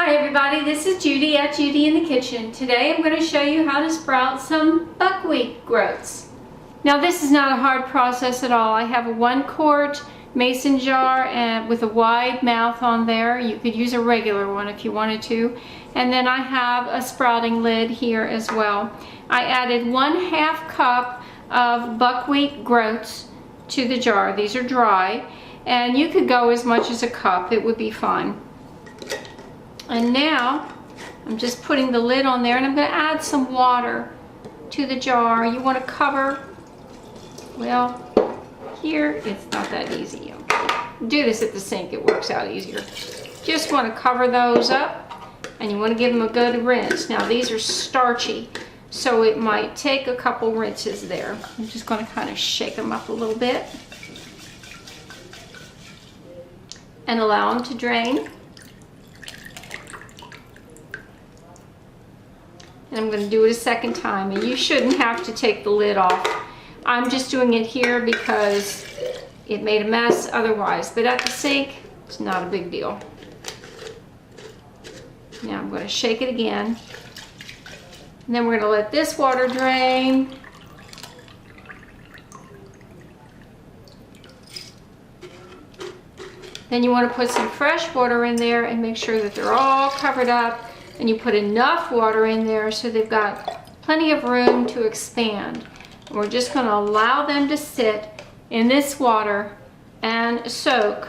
Hi everybody, this is Judy at Judy in the Kitchen. Today I'm going to show you how to sprout some buckwheat groats. Now this is not a hard process at all. I have a 1-quart mason jar and with a wide mouth on there. You could use a regular one if you wanted to. And then I have a sprouting lid here as well. I added 1/2 cup of buckwheat groats to the jar. These are dry, and you could go as much as a cup. It would be fine. And now I'm just putting the lid on there, and I'm going to add some water to the jar. You want to cover, well, here it's not that easy. Do this at the sink, it works out easier. Just want to cover those up, and you want to give them a good rinse. Now these are starchy, so it might take a couple rinses there. I'm just going to kind of shake them up a little bit and allow them to drain. And I'm going to do it a second time, and you shouldn't have to take the lid off. I'm just doing it here because it made a mess otherwise, but at the sink it's not a big deal. Now I'm going to shake it again, and then we're going to let this water drain. Then you want to put some fresh water in there and make sure that they're all covered up. And you put enough water in there so they've got plenty of room to expand. And we're just going to allow them to sit in this water and soak.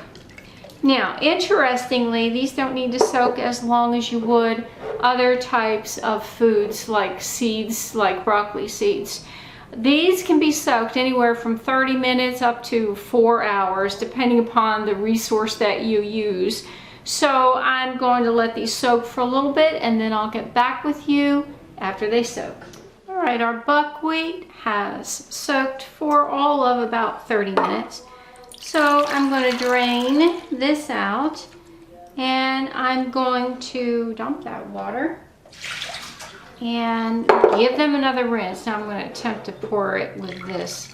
Now, interestingly, these don't need to soak as long as you would other types of foods like seeds, like broccoli seeds. These can be soaked anywhere from 30 minutes up to 4 hours, depending upon the resource that you use. So I'm going to let these soak for a little bit, and then I'll get back with you after they soak. All right, our buckwheat has soaked for all of about 30 minutes. So I'm going to drain this out, and I'm going to dump that water and give them another rinse. Now I'm going to attempt to pour it with this.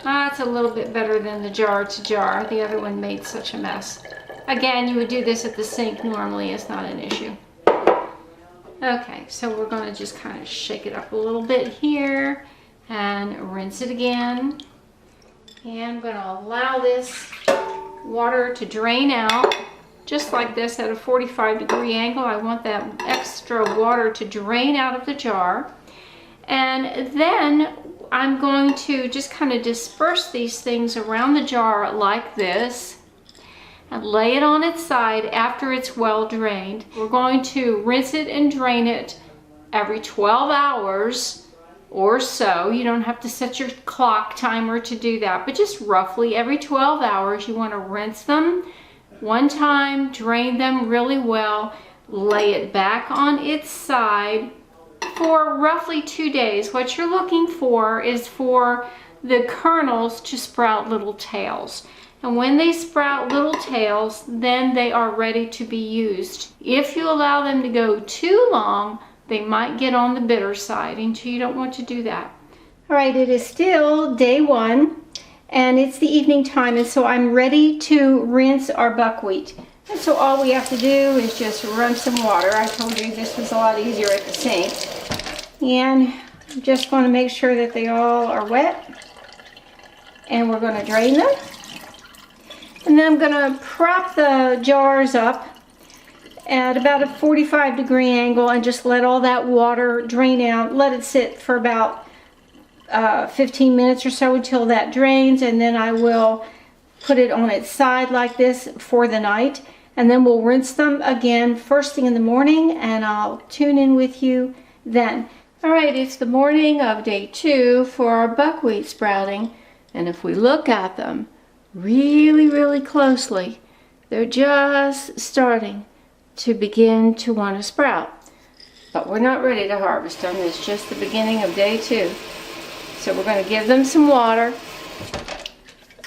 That's a little bit better than the jar to jar. The other one made such a mess. Again, you would do this at the sink normally, it's not an issue. Okay, so we're going to just kind of shake it up a little bit here and rinse it again. And I'm going to allow this water to drain out just like this at a 45-degree angle. I want that extra water to drain out of the jar. And then I'm going to just kind of disperse these things around the jar like this and lay it on its side after it's well drained. We're going to rinse it and drain it every 12 hours or so. You don't have to set your clock timer to do that, but just roughly every 12 hours you want to rinse them one time, drain them really well, lay it back on its side for roughly 2 days. What you're looking for is for the kernels to sprout little tails. And when they sprout little tails, then they are ready to be used. If you allow them to go too long, they might get on the bitter side, and so you don't want to do that. All right, it is still day 1, and it's the evening time, and so I'm ready to rinse our buckwheat. And so all we have to do is just run some water. I told you this was a lot easier at the sink. And just want to make sure that they all are wet. And we're going to drain them. And then I'm going to prop the jars up at about a 45-degree angle and just let all that water drain out. Let it sit for about 15 minutes or so until that drains, and then I will put it on its side like this for the night. And then we'll rinse them again first thing in the morning, and I'll tune in with you then. All right, it's the morning of day 2 for our buckwheat sprouting, and if we look at them really closely, they're just starting to begin to want to sprout. But we're not ready to harvest them. It's just the beginning of day 2. So we're going to give them some water.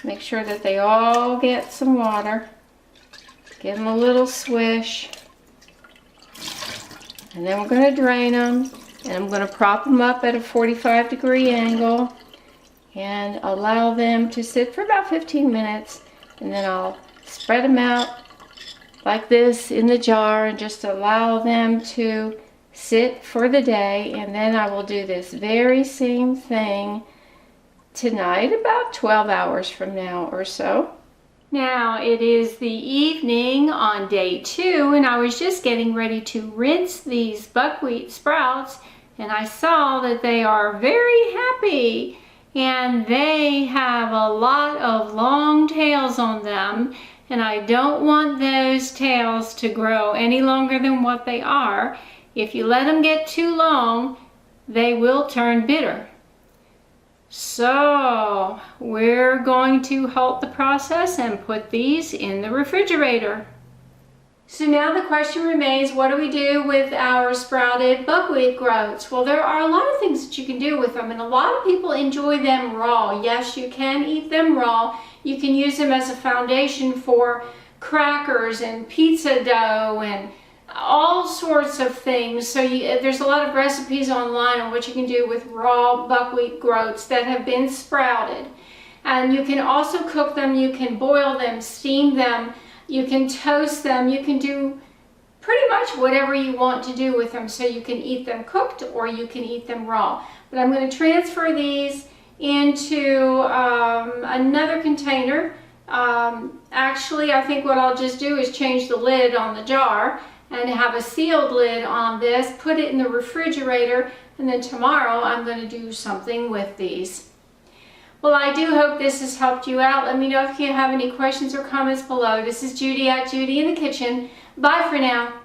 Make sure that they all get some water. Give them a little swish. And then we're going to drain them. And I'm going to prop them up at a 45-degree angle and allow them to sit for about 15 minutes, and then I'll spread them out like this in the jar and just allow them to sit for the day. And then I will do this very same thing tonight, about 12 hours from now or so. Now it is the evening on day 2, and I was just getting ready to rinse these buckwheat sprouts, and I saw that they are very happy, and they have a lot of long tails on them, and I don't want those tails to grow any longer than what they are. If you let them get too long, they will turn bitter. So we're going to halt the process and put these in the refrigerator. So now the question remains, what do we do with our sprouted buckwheat groats? Well, there are a lot of things that you can do with them, and a lot of people enjoy them raw. Yes, you can eat them raw. You can use them as a foundation for crackers and pizza dough and all sorts of things. So there's a lot of recipes online on what you can do with raw buckwheat groats that have been sprouted. And you can also cook them, you can boil them, steam them, you can toast them, you can do pretty much whatever you want to do with them. So you can eat them cooked or you can eat them raw. But I'm going to transfer these into another container. Actually, I think what I'll just do is change the lid on the jar and have a sealed lid on this, put it in the refrigerator, and then tomorrow I'm going to do something with these. Well, I do hope this has helped you out. Let me know if you have any questions or comments below. This is Judy at Judy in the Kitchen. Bye for now.